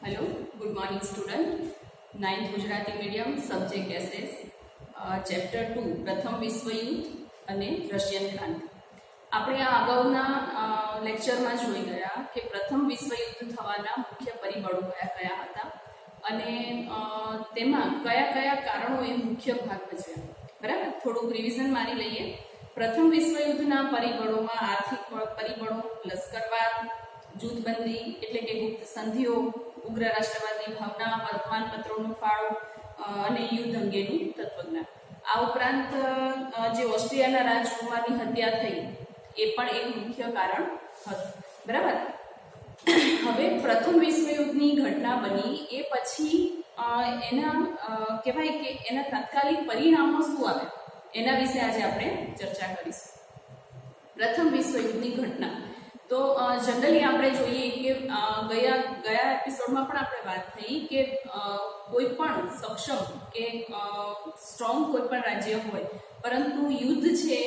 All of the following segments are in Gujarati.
Hello, good morning student. 9th Gujarati medium subject SS chapter 2 પ્રથમ વિશ્વયુદ્ધ અને રશિયન ક્રાંતિ. આપણે આ અગાઉના લેક્ચરમાં જોઈ ગયા કે પ્રથમ વિશ્વયુદ્ધ થવાના મુખ્ય પરિબળો કયા કયા હતા અને તેમાં કયા કયા કારણોએ મુખ્ય ભાગ ભજવ્યા. બરાબર, થોડુંક રિવિઝન મારી લઈએ. પ્રથમ વિશ્વયુદ્ધના પરિબળોમાં આર્થિક પરિબળો, લશ્કરવાદ, જૂથબંધી એટલે કે ગુપ્ત સંધિઓ, ઉગ્ર રાષ્ટ્રવાદની ભાવના, વર્તમાનપત્રોનો ફાળો અને યુદ્ધ અંગેનું તત્વજ્ઞાન. આ ઉપરાંત જે ઓસ્ટ્રિયાના રાજકુમારની હત્યા થઈ એ પણ એક મુખ્ય કારણ હતું. બરાબર, હવે પ્રથમ વિશ્વયુદ્ધની ઘટના બની એ પછી એના કહેવાય કે એના તાત્કાલિક પરિણામો શું આવે એના વિશે આજે આપણે ચર્ચા કરીશું. પ્રથમ વિશ્વયુદ્ધની ઘટના તો જનરલી આપણે જોઈએ કે ગયા એપિસોડમાં પણ આપણે વાત થઈ કે કોઈ પણ સક્ષમ કે સ્ટ્રોંગ કોઈ પણ રાજ્ય હોય પરંતુ યુદ્ધ છે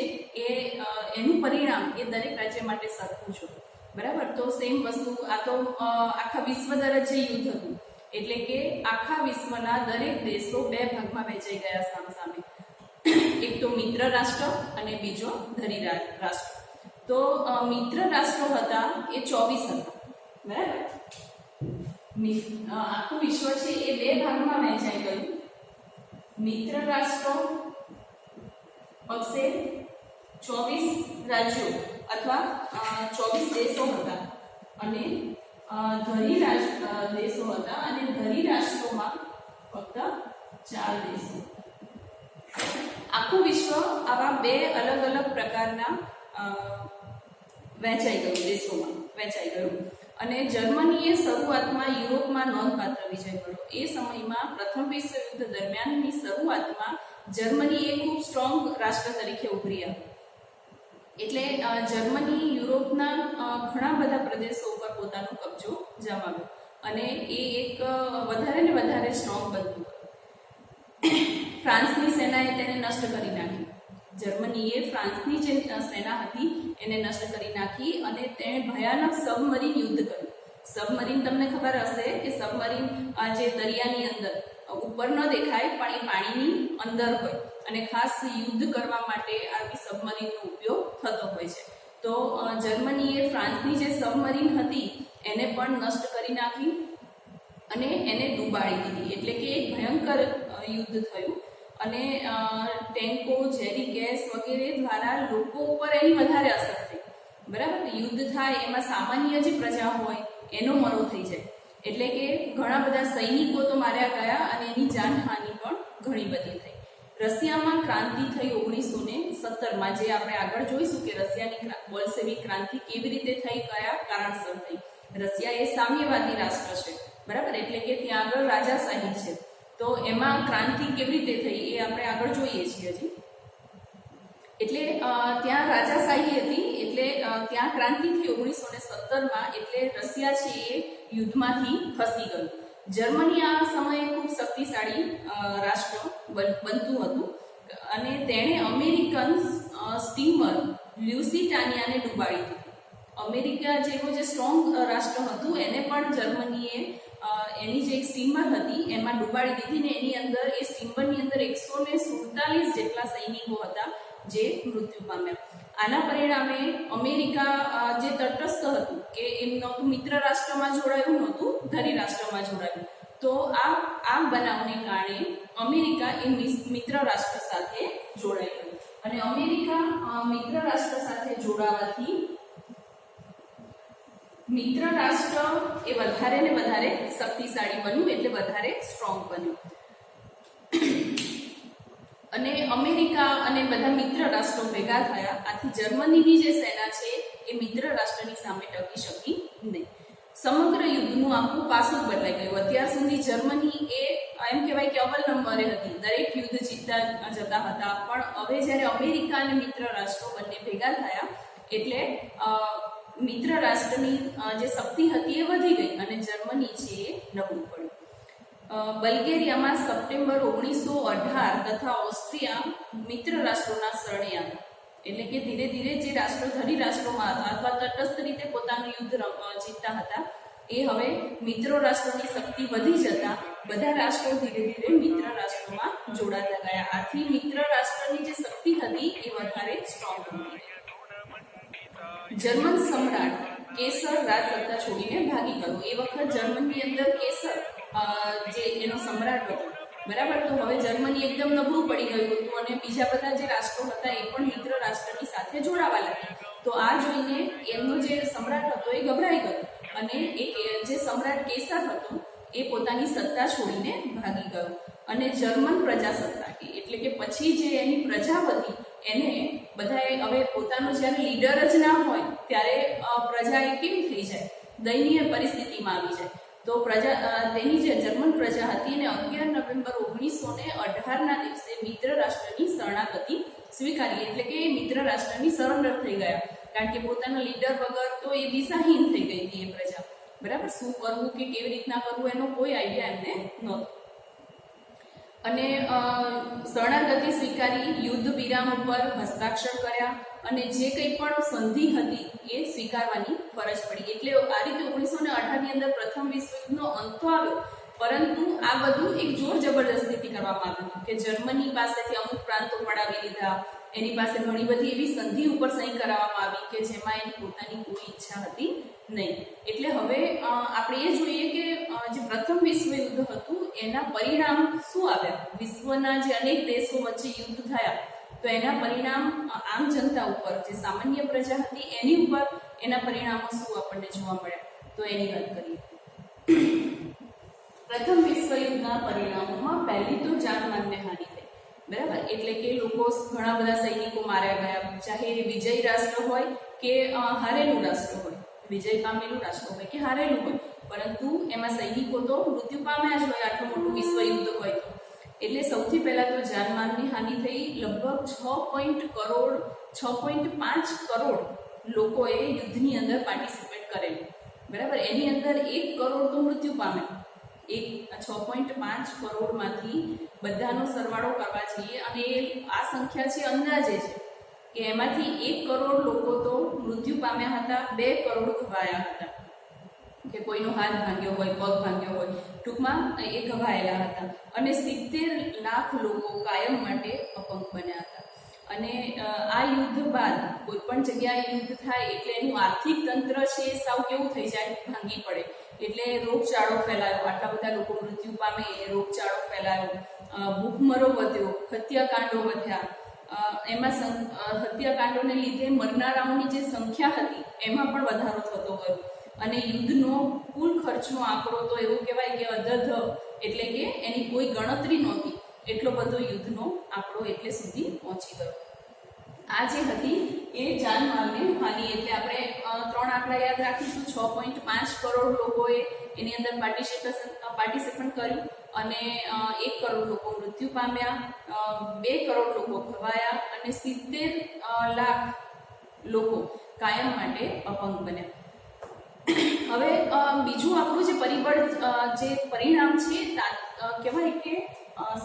એ એનું પરિણામ એ દરેક રાજ્ય માટે સરખું છે. બરાબર, તો સેમ વસ્તુ આ તો આખા વિશ્વ દરજ્જે યુદ્ધ હતું એટલે કે આખા વિશ્વના દરેક દેશો બે ભાગમાં વહેંચાઈ ગયા સામસામે. એક તો મિત્ર રાષ્ટ્ર અને બીજો ધરી રાષ્ટ્ર. તો મિત્ર રાષ્ટ્રો હતા એ 24 હતા. બરાબર, આખું વિશ્વ છે એ બે ભાગમાં વહેંચાઈ ગયું. મિત્ર રાષ્ટ્રો પક્ષે 24 રાજ્યો અથવા 24 દેશો હતા અને ધરી દેશો હતા અને ધરી રાષ્ટ્રોમાં ફક્ત 4 દેશો. આખું વિશ્વ આવા બે અલગ અલગ પ્રકારના વહેંચાઈ ગયું, દેશોમાં વહેંચાઈ ગયું. અને જર્મનીએ શરૂઆતમાં યુરોપમાં નોંધપાત્ર વિજય કર્યો. એ સમયમાં પ્રથમ વિશ્વયુદ્ધ દરમિયાનની શરૂઆતમાં જર્મની એ ખૂબ સ્ટ્રોંગ રાષ્ટ્ર તરીકે ઉભરી આવ્યું. એટલે જર્મની યુરોપના ઘણા બધા પ્રદેશો ઉપર પોતાનો કબજો જમાવ્યો અને એ એક વધારે ને વધારે સ્ટ્રોંગ બનતું. ફ્રાન્સની સેનાએ તેને નષ્ટ કરી નાખી. જર્મનીએ ફ્રાન્સની જે સેના હતી એને નષ્ટ કરી નાખી અને તેણે ભયાનક સબમરીન યુદ્ધ કર્યું. સબમરીન તમને ખબર હશે કે સબમરીન જે દરિયાની અંદર ઉપર ન દેખાય પણ એ પાણીની અંદર હોય અને ખાસ યુદ્ધ કરવા માટે આવી સબમરીનનો ઉપયોગ થતો હોય છે. તો જર્મનીએ ફ્રાન્સની જે સબમરીન હતી એને પણ નષ્ટ કરી નાખી અને એને ડૂબાડી દીધી. એટલે કે એક ભયંકર યુદ્ધ થયું અને ટેન્કો, ઝેરી ગેસ વગેરે દ્વારા લોકો ઉપર એની વધારે અસર થઈ. બરાબર, યુદ્ધ થાય એમાં સામાન્ય જે પ્રજા હોય એનો મરો થઈ જાય. એટલે કે ઘણા બધા સૈનિકો તો માર્યા ગયા અને એની જાનહાનિ પણ ઘણી બધી થઈ. રશિયામાં ક્રાંતિ થઈ 1917માં, જે આપણે આગળ જોઈશું કે રશિયાની બોલ્શેવિક ક્રાંતિ કેવી રીતે થઈ, કયા કારણસર થઈ. રશિયા એ સામ્યવાદી રાષ્ટ્ર છે. બરાબર, એટલે કે ત્યાં આગળ રાજાશાહી છે. તો એમાં ક્રાંતિ કેવી રીતે થઈ એ આપણે આગળ જોઈએ છીએ હજી. એટલે ત્યાં રાજાશાહી હતી એટલે ત્યાં ક્રાંતિ થઈ 1917માં. એટલે રશિયા છે એ યુદ્ધમાંથી ખસી ગયું. જર્મની આ સમયે ખૂબ શક્તિશાળી રાષ્ટ્ર બનતું હતું અને તેણે અમેરિકન સ્ટીમર લ્યુસિટાનિયાને ડૂબાડી દીધી. અમેરિકા જેવો જે સ્ટ્રોંગ રાષ્ટ્ર હતું એને પણ જર્મનીએ એની જે એક સ્ટીમર હતી એમાં ડૂબાડી દીધી ને એની અંદર એ સ્ટીમરની અંદર 147 જેટલા સૈનિકો હતા જે મૃત્યુ પામ્યા. આના પરિણામે અમેરિકા જે તટસ્થ હતું કે એમ નહોતું મિત્ર રાષ્ટ્રમાં જોડાયું, નહોતું ધરી રાષ્ટ્રમાં જોડાયું. તો આ બનાવને કારણે અમેરિકા એ મિત્ર રાષ્ટ્ર સાથે જોડાઈ ગયું અને અમેરિકા મિત્ર રાષ્ટ્ર સાથે જોડાવાથી મિત્ર રાષ્ટ્ર એ વધારે ને વધારે શક્તિશાળી બન્યું એટલે વધારે સ્ટ્રોંગ બન્યું. અને અમેરિકા અને બધા મિત્ર રાષ્ટ્રો ભેગા થયા. આથી જર્મનીની જે સેના છે એ મિત્ર રાષ્ટ્રની સામે ટકી શકી નહીં. સમગ્ર યુદ્ધનું આખું પાસું બદલાઈ ગયું. અત્યાર સુધી જર્મની એ એમ કહેવાય કે અવ્વલ નંબરે હતી, દરેક યુદ્ધ જીતતા જતા હતા. પણ હવે જ્યારે અમેરિકા અને મિત્ર રાષ્ટ્રો બંને ભેગા થયા એટલે મિત્ર રાષ્ટ્રની જે શક્તિ હતી એ વધી ગઈ અને જર્મની છે એ નબળું પડ્યું. બલ્ગેરિયામાં સપ્ટેમ્બર 1918 તથા ઓસ્ટ્રિયા મિત્ર રાષ્ટ્રોના શરણે આવ્યા. એટલે કે ધીરે ધીરે જે રાષ્ટ્રો ધરી રાષ્ટ્રોમાં હતા અથવા તટસ્થ રીતે પોતાનું યુદ્ધ જીતતા હતા એ હવે મિત્ર રાષ્ટ્રોની શક્તિ વધી જતા બધા રાષ્ટ્રો ધીરે ધીરે મિત્ર રાષ્ટ્રોમાં જોડાતા ગયા. આથી મિત્ર રાષ્ટ્રની જે શક્તિ હતી એ વધારે સ્ટ્રોંગ હતી. જર્મન સમ્રાટ કેસર રાજ સત્તા છોડીને ભાગી ગયો. એ વખત જર્મનની અંદર કેસર જે એનો સમ્રાટ હતો, બરાબર. તો હવે જર્મની એકદમ નબળું પડી ગયું હતું અને બીજા બધા જે રાષ્ટ્રો હતા એ પણ મિત્ર રાષ્ટ્રની સાથે જોડાવા લાગ્યા. તો આ જોઈને એમનો જે સમ્રાટ હતો એ ગભરાઈ ગયો અને જે સમ્રાટ કેસર હતો એ પોતાની સત્તા છોડીને ભાગી ગયો અને જર્મન પ્રજાસત્તાક એટલે કે પછી જે એની પ્રજા હતી એને બધાએ હવે પોતાનો જ્યારે લીડર જ ના હોય ત્યારે પ્રજા એ કેવી થઈ જાય, દયનીય પરિસ્થિતિમાં આવી જાય. તો તેની જે જર્મન પ્રજા હતી એને 11 નવેમ્બર 1918ના દિવસે મિત્ર રાષ્ટ્રની શરણાગતિ સ્વીકારી. એટલે કે મિત્ર રાષ્ટ્રની સરેન્ડર થઈ ગયા, કારણ કે પોતાના લીડર વગર તો એ દિશાહીન થઈ ગઈ હતી એ પ્રજા, બરાબર. શું કરવું કે કેવી રીતના કરવું એનો કોઈ આઈડિયા એમને નહોતો. અને શરણાગતિ સ્વીકારી, યુદ્ધ વિરામ ઉપર હસ્તાક્ષર કર્યા અને જે કંઈ પણ સંધિ હતી એ સ્વીકારવાની ફરજ પડી. એટલે આ રીતે 1918ની અંદર પ્રથમ વિશ્વયુદ્ધનો અંત આવ્યો, પરંતુ આ બધું એક જોર જબરદસ્તીથી કરવામાં આવ્યું હતું કે જર્મની પાસેથી અમુક પ્રાંતો પડાવી લીધા, એની પાસે ઘણી બધી એવી સંધિ ઉપર સહી કરાવવામાં આવી કે જેમાં એની પોતાની કોઈ ઈચ્છા હતી નહીં. એટલે હવે આપણે એ જોઈએ કે જે પ્રથમ વિશ્વયુદ્ધ હતું એના પરિણામ શું આવ્યા. વિશ્વના જે અનેક દેશો વચ્ચે યુદ્ધ થયા તો એના પરિણામ આમ જનતા ઉપર, જે સામાન્ય પ્રજા હતી એની ઉપર એના પરિણામો શું આપણને જોવા મળ્યા, તો એની વાત કરીએ. પ્રથમ વિશ્વયુદ્ધના પરિણામોમાં પહેલી તો જાનમાલને હાનિ થઈ, બરાબર. એટલે કે ઘણા બધા સૈનિકો માર્યા ગયા, ચાહે વિજય રાષ્ટ્ર હોય કે હારેલું રાષ્ટ્ર હોય, વિજય પામેલું રાષ્ટ્ર હોય કે હારેલું હોય, પરંતુ એમાં સૈનિકો તો મૃત્યુ પામ્યા જ હોય આટલું મોટું વિશ્વયુદ્ધ હોય તો. એટલે સૌથી પહેલા તો જાનમાલની હાનિ થઈ. લગભગ 6.5 કરોડ લોકોએ યુદ્ધની અંદર પાર્ટિસિપેટ કરેલું, બરાબર. એની અંદર 1 કરોડ તો મૃત્યુ પામ્યા. 6.5 કરોડમાંથી બધાનો સરવાળો કરવા જઈએ અને આ સંખ્યા છે અંદાજે છે કે એમાંથી 1 કરોડ લોકો તો મૃત્યુ પામ્યા હતા, 2 કરોડ ઘવાયા હતા, કે કોઈનો હાથ ભાંગ્યો હોય, પગ ભાંગ્યો હોય, ટૂંકમાં એ ઘવાયેલા હતા. અને 70 લાખ લોકો કાયમ માટે અપંગ બન્યા હતા. અને આ યુદ્ધ બાદ કોઈ પણ જગ્યાએ યુદ્ધ થાય એટલે એનું આર્થિક તંત્ર છે સાવ કેવું થઈ જાય, ભાંગી પડે. એટલે રોગચાળો ફેલાયો, આટલા બધા લોકો મૃત્યુ પામે, રોગચાળો ફેલાયો, ભૂખમરો વધ્યો, હત્યાકાંડો વધ્યા. એમાં હત્યાકાંડોને લીધે મરનારાઓની જે સંખ્યા હતી એમાં પણ વધારો થતો ગયો. અને યુદ્ધનો કુલ ખર્ચનો આંકડો તો એવું કહેવાય કે અધધ, એટલે કે એની કોઈ ગણતરી નહોતી, એટલો બધો યુદ્ધનો આંકડો એટલે સુધી પહોંચી ગયો. આ જે હતી એ જાનમાલને હાનિ. એટલે આપણે 3 આંકડા યાદ રાખીશું. 6.5 કરોડ લોકોએ એની અંદર પાર્ટિસિપેટ કર્યું અને 1 કરોડ લોકો મૃત્યુ પામ્યા, 2 કરોડ લોકો ઘવાયા અને 70 લાખ લોકો કાયમ માટે અપંગ બન્યા. હવે બીજું આપણું જે પરિણામ છે કહેવાય કે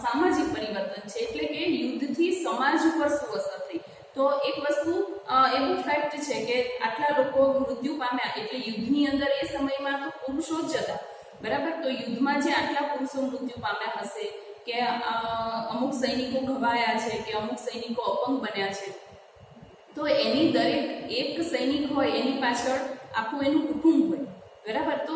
સામાજિક પરિવર્તન છે. એટલે કે યુદ્ધથી સમાજ ઉપર શું અસર થઈ. તો એક વસ્તુ એવું ફેક્ટ છે કે આટલા લોકો મૃત્યુ પામ્યા એટલે યુદ્ધની અંદર એ સમયમાં તો પુરુષો જ હતા, બરાબર. તો યુદ્ધમાં જે આટલા પુરુષો મૃત્યુ પામ્યા હશે કે અમુક સૈનિકો ઘવાયા છે કે અમુક સૈનિકો અપંગ બન્યા છે, તો એની દરેક એક સૈનિક હોય એની પાછળ આખું એનું કુટુંબ હોય, બરાબર. તો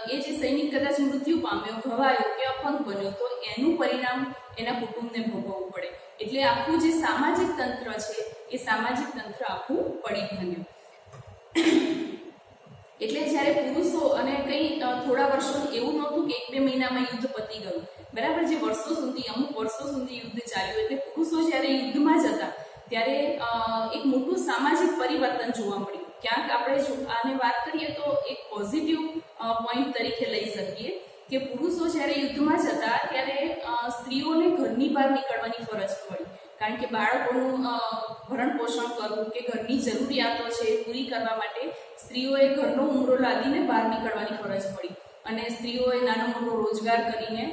એ જે સૈનિક કદાચ મૃત્યુ પામ્યો, ઘવાયો કે અપંગ બન્યો તો એનું પરિણામ એના કુટુંબને ભોગવવું પડે. એટલે આખું જે સામાજિક તંત્ર છે એ સામાજિક તંત્ર આખું પડી ભાંગ્યું. એટલે જ્યારે પુરુષો અને કંઈ થોડા વર્ષો એવું નહોતું કે 1-2 મહિનામાં યુદ્ધ પતી ગયું, બરાબર. જે અમુક વર્ષો સુધી યુદ્ધ ચાલ્યું. એટલે પુરુષો જ્યારે યુદ્ધમાં જતા ત્યારે એક મોટું સામાજિક પરિવર્તન જોવા મળ્યું. ક્યાંક આપણે આને વાત કરીએ તો એક પોઝિટિવ પોઈન્ટ તરીકે લઈ શકીએ કે પુરુષો જ્યારે યુદ્ધમાં જતા ત્યારે સ્ત્રીઓને ઘરની બહાર નીકળવાની ફરજ પડી. કારણ કે બાળકોનું ભરણ પોષણ કરવું કે ઘરની જરૂરિયાતો છે પૂરી કરવા માટે સ્ત્રીઓએ ઘરનો ઉમરો લાદીને બહાર નીકળવાની ફરજ પડી અને સ્ત્રીઓએ નાનો મોટો રોજગાર કરીને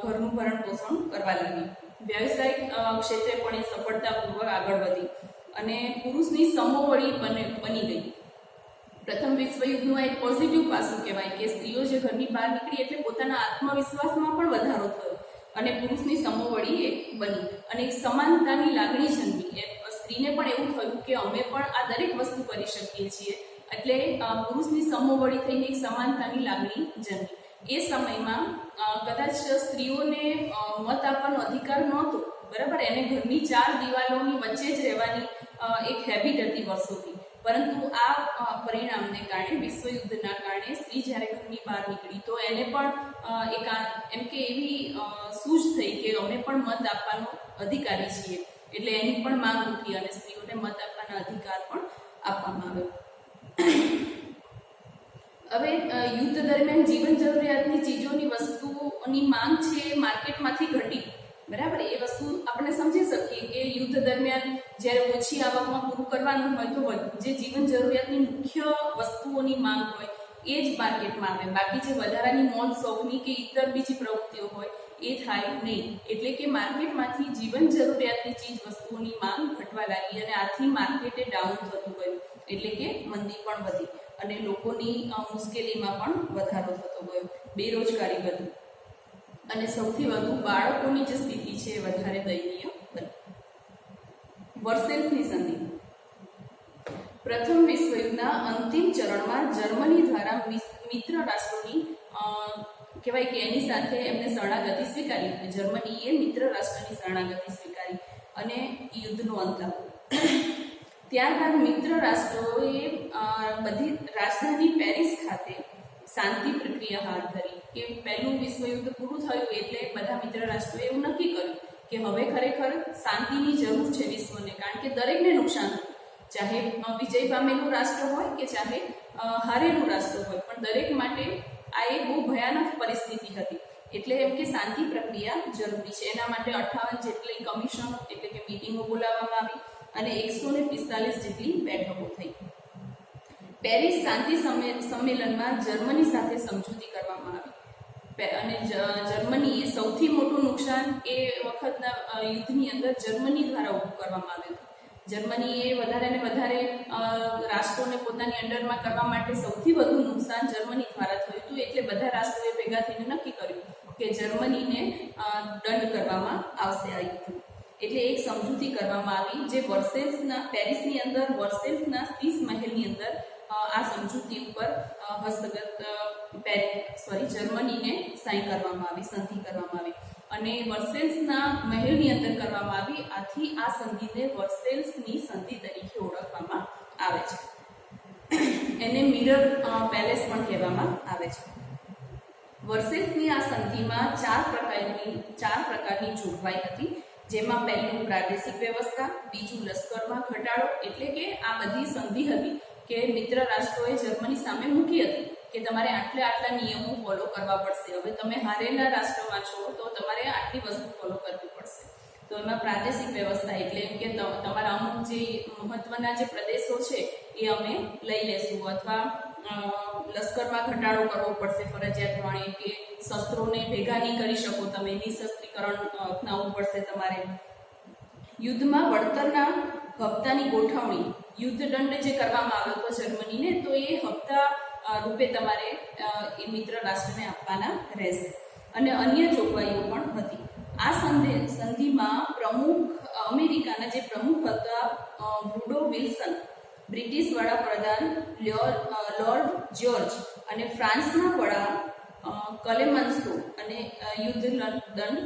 ઘરનું ભરણ પોષણ કરવા લાગી. વ્યવસાયિક ક્ષેત્રે પણ એ સફળતાપૂર્વક આગળ વધી અને પુરુષની સમોવડી બની ગઈ. પ્રથમ વિશ્વયુદ્ધનું આ એક પોઝિટિવ પાસું કહેવાય કે સ્ત્રીઓ જે ઘરની બહાર નીકળી એટલે પોતાના આત્મવિશ્વાસમાં પણ વધારો થયો અને પુરુષની સમોવડી એ બની અને એક સમાનતાની લાગણી જન્મી. સ્ત્રીને પણ એવું થયું કે અમે પણ આ દરેક વસ્તુ કરી શકીએ છીએ, એટલે પુરુષની સમોવડી થઈને એક સમાનતાની લાગણી જન્મી. એ સમયમાં કદાચ સ્ત્રીઓને મત આપવાનો અધિકાર નહોતો, બરાબર, એને ઘરની 4 દિવાલોની વચ્ચે જ રહેવાની એક હેબિટ હતી વર્ષોથી. પરંતુ આ પરિણામને કારણે, વિશ્વયુદ્ધના કારણે સ્ત્રી જ્યારે ઘરની બહાર નીકળી તો એને પણ એક એમ કે એવી સૂઝ થઈ કે અમે પણ મત આપવાનો અધિકારી છીએ, એટલે એની પણ માંગ ઉઠી અને સ્ત્રીઓને મત આપવાના અધિકાર પણ આપવામાં આવ્યો. હવે યુદ્ધ દરમિયાન જીવન જરૂરિયાતની ચીજોની વસ્તુઓની માંગ છે એ માર્કેટમાંથી ઘટી, બરાબર. એ વસ્તુ આપણે સમજી શકીએ કે યુદ્ધ દરમિયાન જ્યારે ઓછી આવકમાં પૂરું કરવાનું હોય તો જે જીવન જરૂરિયાતની મુખ્ય વસ્તુઓની માંગ હોય એ જ માર્કેટમાં આવે, બાકી જે વધારાની મોજ શોખની કે ઇતર બીજી પ્રવૃત્તિઓ હોય એ થાય નહીં. એટલે કે માર્કેટમાંથી જીવન જરૂરિયાતની ચીજ વસ્તુઓની માંગ ઘટવા લાગી અને આથી માર્કેટે ડાઉન થતું ગયું, એટલે કે મંદી પણ વધી અને લોકોની મુશ્કેલીમાં પણ વધારો થતો ગયો, બેરોજગારી વધી અને સૌથી વધુ બાળકોની જે સ્થિતિ છે એ વધારે દયનીય બની. વર્સેલ્સની સંધિ. પ્રથમ વિશ્વયુદ્ધના અંતિમ ચરણમાં જર્મની દ્વારા મિત્ર રાષ્ટ્રોની કહેવાય કે એની સાથે એમને શરણાગતિ સ્વીકારી. જર્મનીએ મિત્ર રાષ્ટ્રની શરણાગતિ સ્વીકારી અને યુદ્ધનો અંત આવ્યો. ત્યારબાદ મિત્ર રાષ્ટ્રોએ બધી રાજધાની પેરિસ ખાતે શાંતિ પ્રક્રિયા હાથ ધરી કે પહેલું વિશ્વયુદ્ધ પૂરું થયું એટલે બધા મિત્ર રાષ્ટ્રોએ એવું નક્કી કર્યું કે હવે ખરેખર શાંતિની જરૂર છે વિશ્વને, કારણ કે દરેકને નુકસાન થયું, ચાહે વિજય પામેલું રાષ્ટ્ર હોય કે ચાહે હારેલું રાષ્ટ્ર હોય, પણ દરેક માટે આ એક બહુ ભયાનક પરિસ્થિતિ હતી. એટલે એમ કે શાંતિ પ્રક્રિયા જરૂરી છે. એના માટે 58 જેટલી કમિશનો એટલે કે મિટિંગો બોલાવવામાં આવી અને 145 જેટલી બેઠકો થઈ. પેરિસ શાંતિ સંમેલનમાં જર્મની સાથે સમજૂતી કરવામાં આવી અને જર્મનીએ સૌથી મોટું નુકસાન એ વખતના યુદ્ધની અંદર જર્મની દ્વારા ઊભું કરવામાં આવ્યું હતું. જર્મનીએ વધારે ને વધારે રાષ્ટ્રોને પોતાની અંડરમાં કરવા માટે સૌથી વધુ નુકસાન જર્મની દ્વારા થયું હતું. એટલે બધા રાષ્ટ્રોએ ભેગા થઈને નક્કી કર્યું કે જર્મનીને દંડ કરવામાં આવશે આ યુદ્ધમાં. એટલે એક સમજૂતી કરવામાં આવી જે પેરિસની અંદર વર્સેલ્સના 30 મહેલની અંદર આ સમજૂતી ઉપર જર્મનીને સાઈન કરવામાં આવી, સંધિ કરવામાં આવી અને વર્સેલ્સના મહેલની અંદર કરવામાં આવી. આથી આ સંધિને વર્સેલ્સની સંધિ તરીકે ઓળખવામાં આવે છે. એને મિરર પેલેસ પણ કહેવામાં આવે છે. વર્સેલ્સની આ સંધિમાં 4 પ્રકારની જોગવાઈ હતી, જેમાં પહેલું પ્રાદેશિક વ્યવસ્થા, બીજું લશ્કરમાં ઘટાડો, એટલે કે આ બધી સંધિ હતી કે મિત્ર રાષ્ટ્રોએ જર્મની સામે મૂકી હતી કે તમારે આટલા નિયમો ફોલો કરવા પડશે. હવે તમે હારેલા રાષ્ટ્રમાં છો તો તમારે આટલી વસ્તુ ફોલો કરવી પડશે. તો એમાં પ્રાદેશિક વ્યવસ્થા એટલે એમ કે તમારા અમુક જે મહત્વના જે પ્રદેશો છે એ અમે લઈ લેશું, અથવા લશ્કરમાં ઘટાડો કરવો પડશે ફરજિયાતપણે, કે શસ્ત્રોને ભેગા નહીં કરી શકો તમે, નિશસ્ત્રીકરણ અપનાવવું પડશે તમારે. યુદ્ધમાં વળતરના હપ્તાની ગોઠવણી, યુદ્ધ દંડ જે કરવામાં આવ્યો હતો જર્મનીને, તો એ હપ્તા રૂપે તમારે એ મિત્ર રાષ્ટ્રને આપવાના રહેશે અને અન્ય જોગવાઈઓ પણ હતી. આ સંધિમાં અમેરિકાના જે પ્રમુખ હતા વુડરો વિલ્સન, બ્રિટિશ વડાપ્રધાન લોર્ડ જ્યોર્જ અને ફ્રાન્સના વડા કલેમન્સો અને યુદ્ધ દંડ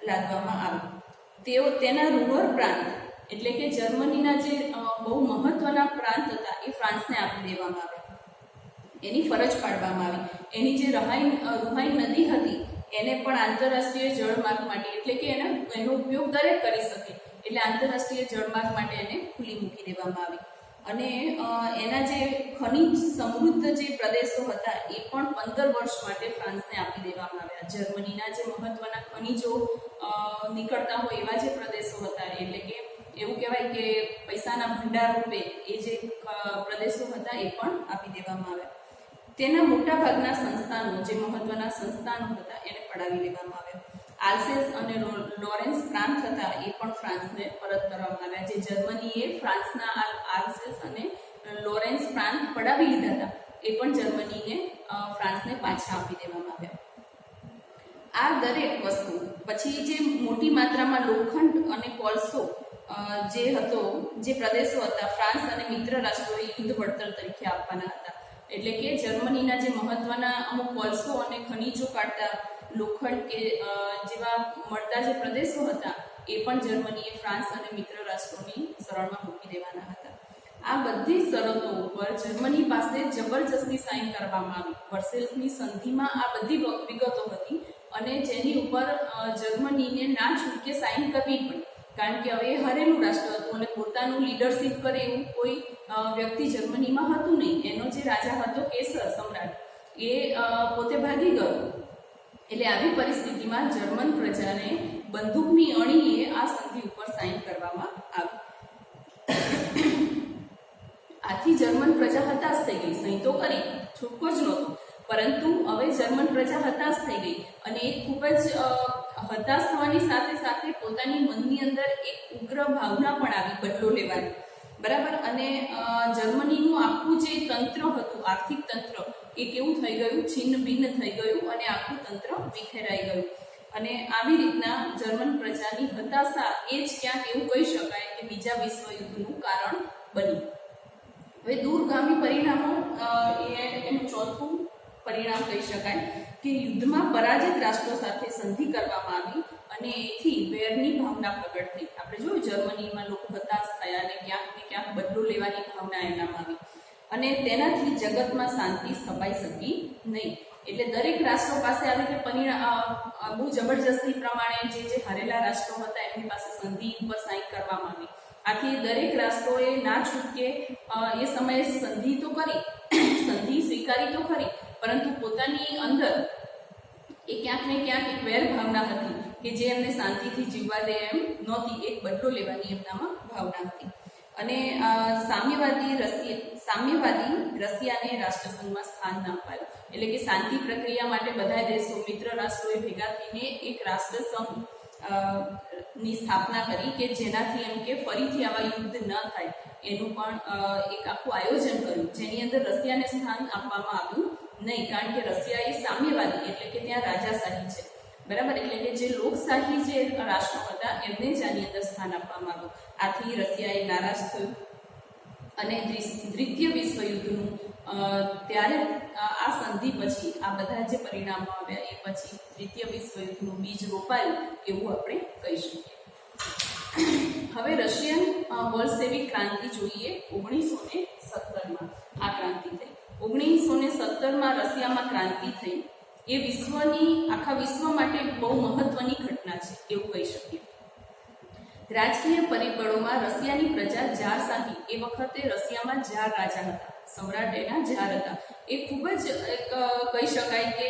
લાદવામાં આવ્યો. તેના રૂહર પ્રાંત એટલે કે જર્મનીના જે બહુ મહત્વના પ્રાંત હતા એ ફ્રાન્સને આપી દેવામાં આવ્યા, એની ફરજ પાડવામાં આવી. એની જે રુહાઇન નદી હતી એને પણ આંતરરાષ્ટ્રીય જળમાર્ગ માટે એટલે કે એનો ઉપયોગ દરેક કરી શકે એટલે આંતરરાષ્ટ્રીય જળમાર્ગ માટે એને ખુલ્લી મૂકી દેવામાં આવી. અને એના જે ખનિજ સમૃદ્ધ જે પ્રદેશો હતા એ પણ 15 વર્ષ માટે ફ્રાન્સને આપી દેવામાં આવ્યા. જર્મનીના જે મહત્વના ખનિજો નીકળતા હોય એવા જે પ્રદેશો હતા, એટલે કે એવું કહેવાય કે પૈસાના ભંડાર રૂપે એ જે પ્રદેશો હતા એ પણ આપી દેવામાં આવ્યા. તેના મોટાભાગના સંસ્થાનો, જે મહત્વના સંસ્થાનો હતા, એને પડાવી લેવામાં આવ્યા. આલ્સેસ અને લોરેન્સ પ્રાંત હતા એ પણ ફ્રાન્સને પરત કરવામાં આવ્યા. જે જર્મનીએ ફ્રાન્સના આલ્સેસ અને લોરેન્સ પ્રાંત પડાવી લીધા હતા એ પણ જર્મનીને ફ્રાન્સને પાછા આપી દેવામાં આવ્યા. આ દરેક વસ્તુ પછી જે મોટી માત્રામાં લોખંડ અને કોલસો જે પ્રદેશો હતા ફ્રાન્સ અને મિત્ર રાષ્ટ્રોએ યુદ્ધ વળતર તરીકે આપવાના હતા. એટલે કે જર્મનીના જે મહત્વના અમુક કોલસો અને ખનીજો કાઢતા લોખંડ કે જેવા મળતા જે પ્રદેશો હતા એ પણ જર્મનીએ ફ્રાન્સ અને મિત્ર રાષ્ટ્રોની શરણમાં મૂકી દેવાના હતા. આ બધી શરતો ઉપર જર્મની પાસે જબરજસ્તી સાઇન કરવામાં આવી. વર્સેલ્સની સંધિમાં આ બધી વિગતો હતી અને જેની ઉપર જર્મનીને ના છૂટકે સાઇન કરવી પડી, કારણ કે હવે હારેલું રાષ્ટ્ર હતું અને પોતાનું લીડરશિપ કરે એવું કોઈ વ્યક્તિ જર્મનીમાં હતું નહીં. એનો જે રાજા હતો કેસર સમ્રાટ એ પોતે ભાગી ગયો. એટલે આવી પરિસ્થિતિમાં જર્મન પ્રજાને બંદૂકની અણીએ આ સંધિ ઉપર સાઇન કરવામાં આવી. આથી જર્મન પ્રજા હતાશ થઈ ગઈ. સહી તો કરી, છૂટકો જ નહોતો, પરંતુ હવે જર્મન પ્રજા હતાશ થઈ ગઈ અને એ ખૂબ જ હતાશ થવાની સાથે સાથે પોતાની મનની અંદર એક ઉગ્ર ભાવના પણ આવી બદલો લેવાની. બરાબર. અને જર્મનીનું આખું જે તંત્ર હતું, આર્થિક તંત્ર, એ કેવું થઈ ગયું, છિન્ન ભિન્ન થઈ ગયું અને આખું તંત્ર વિખેરાઈ ગયું. અને આવી રીતના જર્મન પ્રજાની હતાશા એ જ ક્યાંક એવું કહી શકાય કે બીજા વિશ્વયુદ્ધનું કારણ બની. હવે દૂરગામી પરિણામો એનું ચોથું પરિણામ કહી શકાય કે યુદ્ધમાં પરાજિત રાષ્ટ્રો સાથે સંધિ કરવામાં આવી અને એથી વેરની ભાવના પ્રગટ થઈ. આપણે જોયું જર્મનીમાં લોકો હતાશ થયા અને ક્યાંક ને ક્યાંક બદલો લેવાની ભાવના એનામાં આવી અને તેનાથી જગતમાં શાંતિ સ્થપાઈ શકી નહીં. એટલે દરેક રાષ્ટ્રો પાસે આવી રીતે બહુ જબરજસ્તી પ્રમાણે જે હારેલા રાષ્ટ્રો હતા એમની પાસે સંધિ ઉપર સાઇન કરવામાં આવી. આથી દરેક રાષ્ટ્રોએ ના છૂટકે એ સમયે સંધિ તો કરી, સંધિ સ્વીકારી તો ખરી, પરંતુ પોતાની અંદર એ ક્યાંક ને ક્યાંક એક વેર ભાવના હતી કે જે એમને શાંતિથી જીવવા દે એમ નહોતી. એક બદલો લેવાની એમનામાં ભાવના હતી. અને સામ્યવાદી રશિયાને રાષ્ટ્રસંઘમાં સ્થાન ન અપાયું. એટલે કે શાંતિ પ્રક્રિયા માટે બધા દેશો, મિત્ર રાષ્ટ્રોએ ભેગા થઈને એક રાષ્ટ્રસંઘ ની સ્થાપના કરી કે જેનાથી એમ કે ફરીથી આવા યુદ્ધ ન થાય એનું પણ એક આખું આયોજન કર્યું, જેની અંદર રશિયાને સ્થાન આપવામાં આવ્યું નહીં, કારણ કે રશિયા એ સામ્યવાદી એટલે કે ત્યાં રાજાશાહી છે. બરાબર. એટલે કે જે લોકશાહી જે રાષ્ટ્રો હતા એમને જ આની અંદર સ્થાન આપવામાં આવ્યું. આથી રશિયાએ નારાજ થયું અને દ્વિતીય વિશ્વયુદ્ધનું ત્યારે આ સંધિ પછી આ બધા જે પરિણામો આવ્યા એ પછી દ્વિતીય વિશ્વયુદ્ધનું બીજ રોપાયું એવું આપણે કહી શકીએ. હવે રશિયન બોલ્શેવિક ક્રાંતિ જોઈએ. 1917માં આ ક્રાંતિ થઈ. 1917માં રશિયામાં ક્રાંતિ થઈ. એ આખા વિશ્વ માટે બહુ મહત્વની ઘટના છે એવું કહી શકીએ. રાજકીય પરિબળોમાં રશિયાની પ્રજા જારશાહી, એ વખતે રશિયામાં જાર રાજા હતા, સમ્રાટ એના જાર હતા. એ ખૂબ જ કહી શકાય કે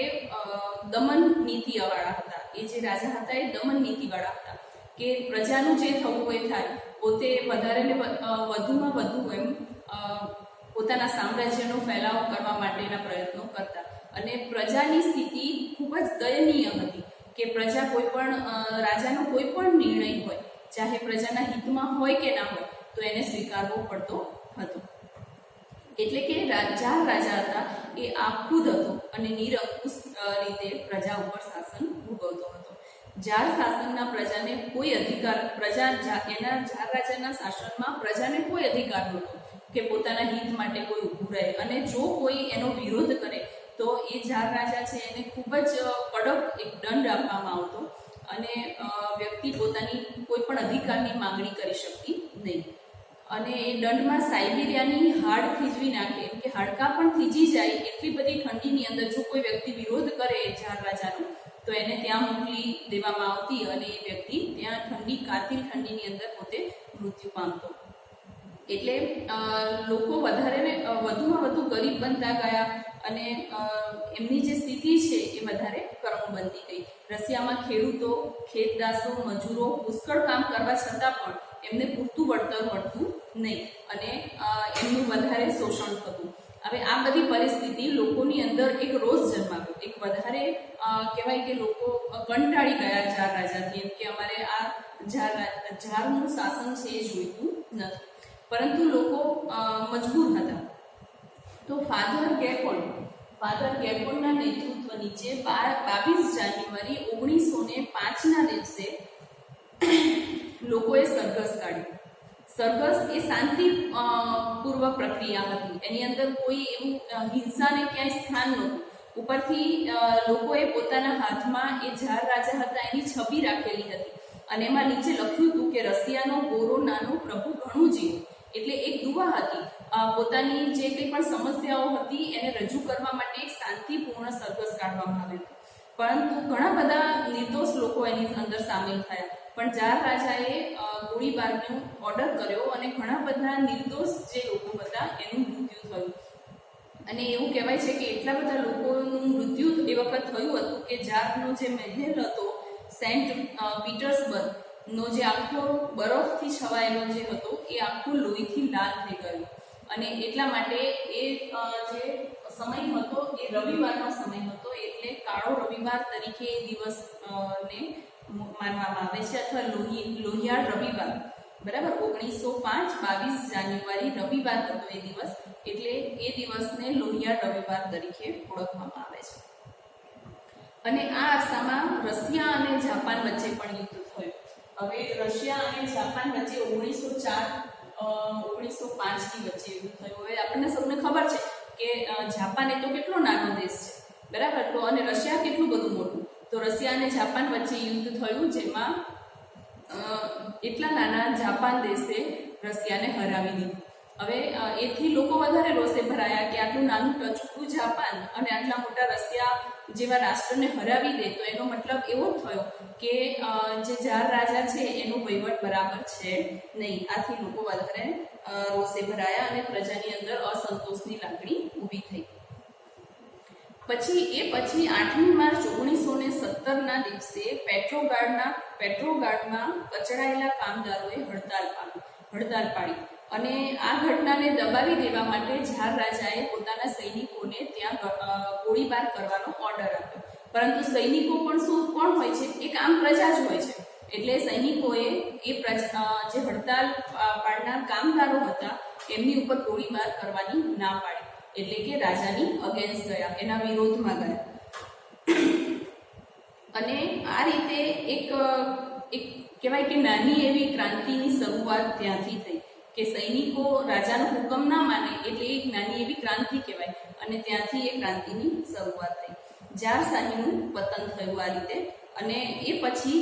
દમન નીતિવાળા હતા. એ જે રાજા હતા એ દમન નીતિવાળા હતા કે પ્રજાનું જે થવું હોય થાય, પોતે વધારે ને વધુમાં વધુ એમ પોતાના સામ્રાજ્યનો ફેલાવો કરવા માટેના પ્રયત્નો કરતા. અને પ્રજાની સ્થિતિ ખૂબ જ દયનીય હતી કે પ્રજા કોઈ પણ રાજાનો કોઈ પણ નિર્ણય હોય, ચાહે પ્રજાના હિતમાં હોય કે ના હોય, તો એને સ્વીકારવો પડતો હતો. એટલે કે જાર રાજા હતા એ આખુદ હતો અને નિરંકુશ રીતે પ્રજા ઉપર શાસન ભોગવતો હતો. જાર શાસનના પ્રજાને કોઈ અધિકાર, એના જાર રાજાના શાસનમાં પ્રજાને કોઈ અધિકાર નહોતો કે પોતાના હિત માટે કોઈ ઊભું રહે. અને જો કોઈ એનો વિરોધ કરે તો એ જાર રાજા છે એને ખૂબ જ કડક એક દંડ આપવામાં આવતો અને વ્યક્તિ પોતાની કોઈ પણ અધિકારની માંગણી કરી શકતી નહીં. અને એ દંડમાં સાઇબિરિયાની હાડ થીજવી નાખે, કે હાડકાં પણ થીજી જાય એટલી બધી ઠંડીની અંદર જો કોઈ વ્યક્તિ વિરોધ કરે જાર રાજાનો તો એને ત્યાં મોકલી દેવામાં આવતી અને એ વ્યક્તિ ત્યાં કાતિલ ઠંડીની અંદર પોતે મૃત્યુ પામતો. એટલે લોકો વધુમાં વધુ ગરીબ બનતા ગયા અને એમની જે સ્થિતિ છે એ વધારે કરુણ બનતી ગઈ. રશિયામાં ખેડૂતો, ખેતદાસો, મજૂરો પુષ્કળ કામ કરવા છતાં પણ એમને પૂરતું વળતર મળતું નહીં અને એમનું વધારે શોષણ થતું. હવે આ બધી પરિસ્થિતિ લોકોની અંદર એક રોષ જન્માવ્યો, એક વધારે કહેવાય કે લોકો કંટાળી ગયા ઝાર રાજાથી, એમ કે અમારે આ ઝારનું શાસન છે એ જોઈતું નથી, પરંતુ લોકો મજબૂર હતા. તો ફાધર ગેપોનના નેતૃત્વ નીચે 22 જાન્યુઆરી 1905ના દિવસે લોકોએ સરઘસ કાઢ્યું. સરઘસ એ શાંતિ પૂર્વક પ્રક્રિયા હતી, એની અંદર કોઈ એવું હિંસાને ક્યાંય સ્થાન નહોતું. ઉપરથી લોકોએ પોતાના હાથમાં એ ઝાર રાજા હતા એની છબી રાખેલી હતી, અને એમાં નીચે લખ્યું હતું કે રશિયાનો ગોરો નાનો પ્રભુ ઘણું જીવો. એટલે એક દુઆ હતી, પોતાની જે કંઈ પણ સમસ્યાઓ હતી એને રજૂ કરવા માટે એક શાંતિપૂર્ણ સરઘસ કાઢવામાં આવ્યું હતું. પરંતુ ઘણા બધા નિર્દોષ લોકો એની અંદર સામેલ થયા, પણ ઝાર રાજાએ ગોળીબારનો ઓર્ડર કર્યો અને ઘણા બધા નિર્દોષ જે લોકો હતા એનું મૃત્યુ થયું. અને એવું કહેવાય છે કે એટલા બધા લોકોનું મૃત્યુ એ વખત થયું હતું કે ઝારનો જે મહેલ હતો સેન્ટ પીટર્સબર્ગનો, જે આખો બરફથી છવાયેલો જે હતો એ આખો લોહીથી લાલ થઈ ગયો. અને એટલા માટે એ જે સમય હતો એ રવિવારનો સમય હતો, એટલે કાળો રવિવાર તરીકે એ દિવસને માનવામાં આવે છે, અથવા લોહિયાળ રવિવાર. બરાબર, 1905 22 જાન્યુઆરી રવિવાર હતો એ દિવસ, એટલે એ દિવસને લોહિયાળ રવિવાર તરીકે ઓળખવામાં આવે છે. અને આ અરસામાં રશિયા અને જાપાન વચ્ચે પણ યુદ્ધ થયું. હવે રશિયા અને જાપાન વચ્ચે 1905ની વચ્ચે યુદ્ધ થયું. હવે આપણને સૌને ખબર છે કે જાપાન એ તો કેટલો નાનો દેશ છે, બરાબર, તો અને રશિયા કેટલું બધું મોટું. તો રશિયા અને જાપાન વચ્ચે યુદ્ધ થયું, જેમાં એટલા નાના જાપાન દેશે રશિયાને હરાવી દીધું. હવે એથી લોકો વધારે રોષે ભરાયા કે આટલું નાનું ટચુકડું જાપાન અને આટલા મોટા રશિયા જેવા રાષ્ટ્રને હરાવી દે, તો એનો મતલબ એવો થયો કે જે ઝાર રાજા છે એનો વહીવટ બરાબર છે નહીં. આથી લોકો વધારે રોષે ભરાયા અને પ્રજાની અંદર અસંતોષની લાગણી ઊભી થઈ. પછી 8મી માર્ચ 1917ના દિવસે પેટ્રોગાર્ડમાં કચડાયેલા કામદારોએ હડતાલ પાડી, અને આ ઘટનાને દબાવી દેવા માટે ઝાર રાજાએ પોતાના સૈનિકોને ત્યાં ગોળીબાર કરવાનો ઓર્ડર આપ્યો. પરંતુ સૈનિકો પણ કોણ હોય છે? એક આમ પ્રજા જ હોય છે. એટલે સૈનિકોએ જે હડતાલ પાડનાર કામદારો હતા એમની ઉપર ગોળીબાર કરવાની ના પાડી, એટલે કે રાજાની અગેન્સ્ટ ગયા, એના વિરોધમાં ગયા. અને આ રીતે એક કહેવાય કે નાની એવી ક્રાંતિની શરૂઆત ત્યાંથી થઈ કે સૈનિકો રાજાનો હુકમ ના માને એટલે એક નાની એવી ક્રાંતિ કહેવાય, અને ત્યાંથી એ ક્રાંતિની શરૂઆત થઈ. ઝારશાહીનું પતન થયું આ રીતે. અને એ પછી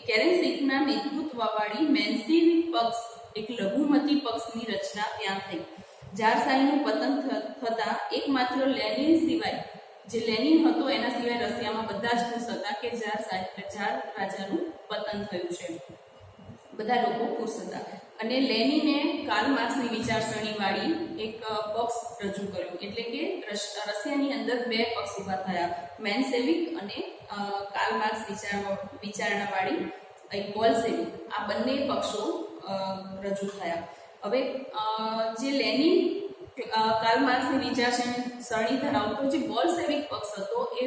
કેરેન્સિકના નેતૃત્વવાળી મેન્સિવિક પક્ષ, એક લઘુમતી પક્ષની રચના ત્યાં થઈ. ઝારશાહીનું પતન થતાં એકમાત્ર લેનિન સિવાય, જે લેનિન હતો એના સિવાય રશિયામાં બધા જ ખુશ હતા કે ઝાર રાજાનું પતન થયું છે. બધા લોકો ખુશ હતા. અને લેનિને કાર્લ માર્ક્સની વિચારસરણીવાળી એક પક્ષ રજૂ કર્યો, એટલે કે રશિયાની અંદર બે પક્ષ ઊભા થયા, મેન્સેવિક અને કાર્લ માર્ક્સ વિચારણાવાળી એક બોલ્શેવિક. આ બંને પક્ષો રજૂ થયા. હવે જે લેનિન કાર્લ માર્ક્સની વિચારસરણી ધરાવતો જે બોલ્શેવિક પક્ષ હતો એ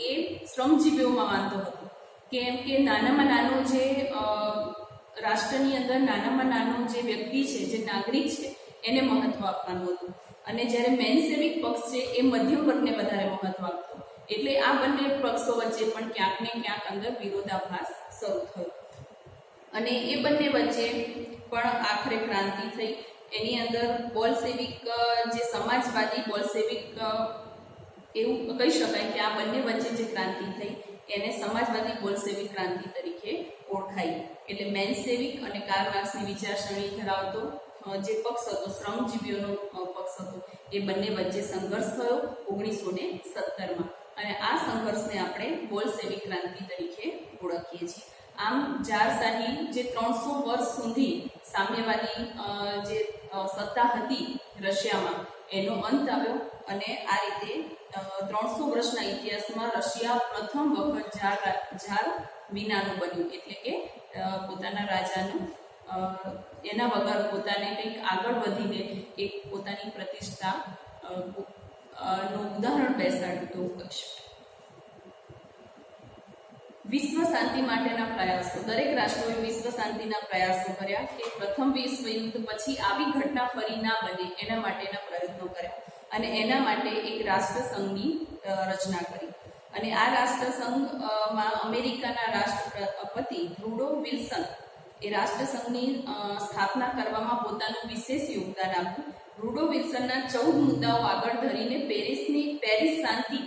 એ શ્રમજીવીઓમાં માનતો હતો, કેમ કે નાનામાં નાનો જે રાષ્ટ્રની અંદર નાનામાં નાનો જે વ્યક્તિ છે, જે નાગરિક છે, એને મહત્વ આપવાનું હતું. અને જ્યારે મેન્સેવિક પક્ષ છે એ મધ્યમ વર્ગને વધારે મહત્વ આપતો. એટલે આ બંને પક્ષો વચ્ચે પણ ક્યાંક ને ક્યાંક અંદર વિરોધાભાસ શરૂ થયો. અને એ બંને વચ્ચે પણ આખરે ક્રાંતિ થઈ. એની અંદર બોલ્શેવિક જે સમાજવાદી બોલ્શેવિક, એવું કહી શકાય કે આ બંને વચ્ચે જે ક્રાંતિ થઈ એને સમાજવાદી બોલ્શેવિક ક્રાંતિ તરીકે ઓળખાઈ. એટલે મેન્સેવિક અને કાર્લ માર્ક્સની વિચારસરણી ધરાવતો જે પક્ષ હતો, શ્રમજીવીઓનો પક્ષ હતો, એ બંને વચ્ચે સંઘર્ષ થયો 1917માં. અને આ સંઘર્ષને આપણે બોલ્શેવિક ક્રાંતિ તરીકે ઓળખીએ છીએ. આમ ઝારશાહી જે 300 વર્ષ સુધી સામ્યવાદી જે સત્તા હતી રશિયામાં, એનો અંત આવ્યો. અને આ રીતે 300 વર્ષના ઇતિહાસમાં રશિયા પ્રથમ વખત ઝાર વિનાનું બન્યું, એટલે કે પોતાના રાજાનું એના વગર પોતાને કંઈક આગળ વધીને એક પોતાની પ્રતિષ્ઠા નું ઉદાહરણ બેસાડ્યું તો કહી શકાય. વિશ્વ શાંતિ માટેના પ્રયાસો. દરેક રાષ્ટ્રોએ વિશ્વ શાંતિના પ્રયાસો કર્યા કે પ્રથમ વિશ્વ યુદ્ધ પછી આવી ઘટના ફરી ના બને એના માટેના પ્રયત્નો કર્યા અને એના માટે એક રાષ્ટ્રસંઘની રચના કરી. અને આ રાષ્ટ્રસંઘમાં અમેરિકાના રાષ્ટ્રપતિ વુડરો વિલ્સન એ રાષ્ટ્રસંઘની સ્થાપના કરવામાં પોતાનું વિશેષ યોગદાન આપ્યું. વુડરો વિલ્સનના 14 મુદ્દાઓ આગળ ધરીને પેરિસ શાંતિ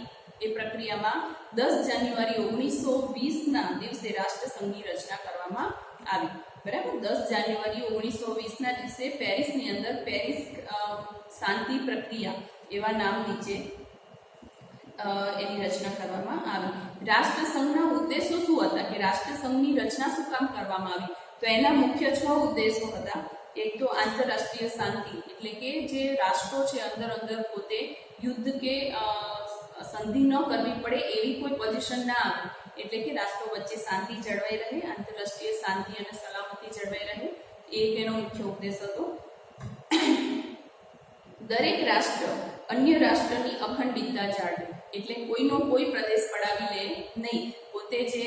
એ પ્રક્રિયામાં 10 જાન્યુઆરી 1920ના દિવસે રાષ્ટ્રસંઘની રચના કરવામાં આવી. બરાબર, 10 જાન્યુઆરી 1920ના દિવસે પેરિસની અંદર પેરિસ શાંતિ પ્રક્રિયા એવા નામ નીચે એની રચના કરવામાં આવી. રાષ્ટ્રસંઘના ઉદ્દેશો શું હતા કે રાષ્ટ્રસંઘની રચના શું કામ કરવામાં આવી? તો એના મુખ્ય 6 ઉદ્દેશો હતા. એક તો આંતરરાષ્ટ્રીય શાંતિ, એટલે કે જે રાષ્ટ્રો છે અંદર પોતે યુદ્ધ કે સંધિ ન કરવી પડે એવી કોઈ પોઝિશન ના આવે, એટલે કે રાષ્ટ્રો વચ્ચે શાંતિ જળવાઈ રહે, આંતરરાષ્ટ્રીય શાંતિ અને સલામતી જળવાઈ રહે, એ એનો મુખ્ય ઉદ્દેશ હતો. દરેક રાષ્ટ્ર અન્ય રાષ્ટ્રની અખંડિતતા જાળવે, એટલે કોઈનો કોઈ પ્રદેશ પડાવી લે નહીં, પોતે જે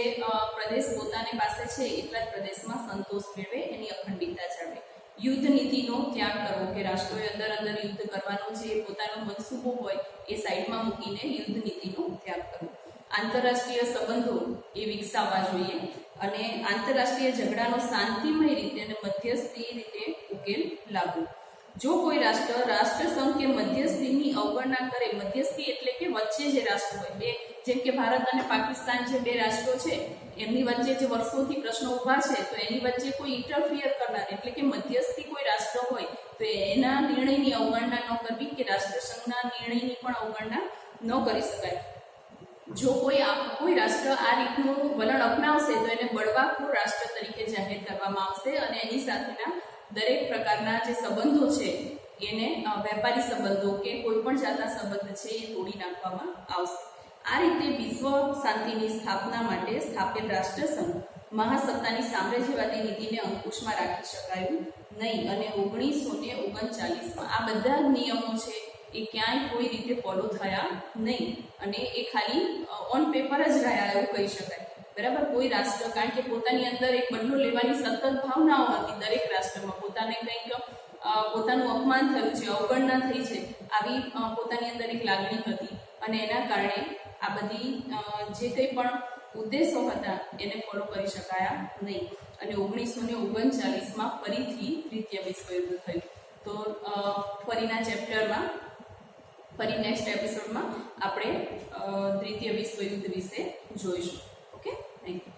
પ્રદેશ પોતાની પાસે છે એટલા જ પ્રદેશમાં સંતોષ મેળવે, એની અખંડિતતા જાળવે. યુદ્ધ નીતિનો ત્યાગ કરવો, કે રાષ્ટ્રોએ અંદર યુદ્ધ કરવાનો જે પોતાનો મનસૂબો હોય એ સાઈડમાં મૂકીને યુદ્ધ નીતિનો ત્યાગ કરવો. આંતરરાષ્ટ્રીય સંબંધો એ વિકસાવવા જોઈએ અને આંતરરાષ્ટ્રીય ઝઘડાનો શાંતિમય રીતે અને મધ્યસ્થી રીતે ઉકેલ લાવવો. જો કોઈ રાષ્ટ્ર રાષ્ટ્રસંઘ કે મધ્યસ્થીની અવગણના કરે, મધ્યસ્થી એટલે કે વચ્ચે જે રાષ્ટ્રો હોય, બે જેમ કે ભારત અને પાકિસ્તાન જે બે રાષ્ટ્રો છે એમની વચ્ચે જે વર્ષોથી પ્રશ્નો ઊભા છે, તો એની વચ્ચે કોઈ ઇન્ટરફિયર કરનાર એટલે કે મધ્યસ્થી કોઈ રાષ્ટ્ર હોય તો એના નિર્ણયની અવગણના ન કરવી, કે રાષ્ટ્રસંઘના નિર્ણયની પણ અવગણના ન કરી શકાય. જો કોઈ રાષ્ટ્ર આ રીતનું વલણ અપનાવશે તો એને બળવાખોર રાષ્ટ્ર તરીકે જાહેર કરવામાં આવશે અને એની સાથેના દરેક પ્રકારના જે સંબંધો છે એને વેપારી સંબંધો કે કોઈ પણ જાતના સંબંધ છે એ તોડી નાખવામાં આવશે. આ રીતે વિશ્વ શાંતિની સ્થાપના માટે સ્થાપેલ રાષ્ટ્રસંઘ મહાસત્તાની સામ્રાજ્યવાદી નીતિને અંકુશમાં રાખી શકાયું નહીં અને 1939માં આ બધા નિયમો છે એ ક્યાંય કોઈ રીતે ફોલો થયા નહીં અને એ ખાલી ઓન પેપર જ રહ્યા એવું કહી શકાય. બરાબર, કોઈ રાષ્ટ્ર કારણ કે પોતાની અંદર એક બદલો લેવાની સતત ભાવનાઓ હતી, દરેક રાષ્ટ્રમાં પોતાને કંઈક પોતાનું અપમાન થયું છે, અવગણના થઈ છે, આવી પોતાની અંદર એક લાગણી હતી અને એના કારણે આ બધી જે કંઈ પણ ઉદ્દેશો હતા એને ફોલો કરી શકાયા નહીં અને 1939માં ફરીથી તૃતીય વિશ્વયુદ્ધ થયું. તો ફરીના ચેપ્ટરમાં ફરી નેક્સ્ટ એપિસોડમાં આપણે તૃતીય વિશ્વયુદ્ધ વિશે જોઈશું. Okay, thank you.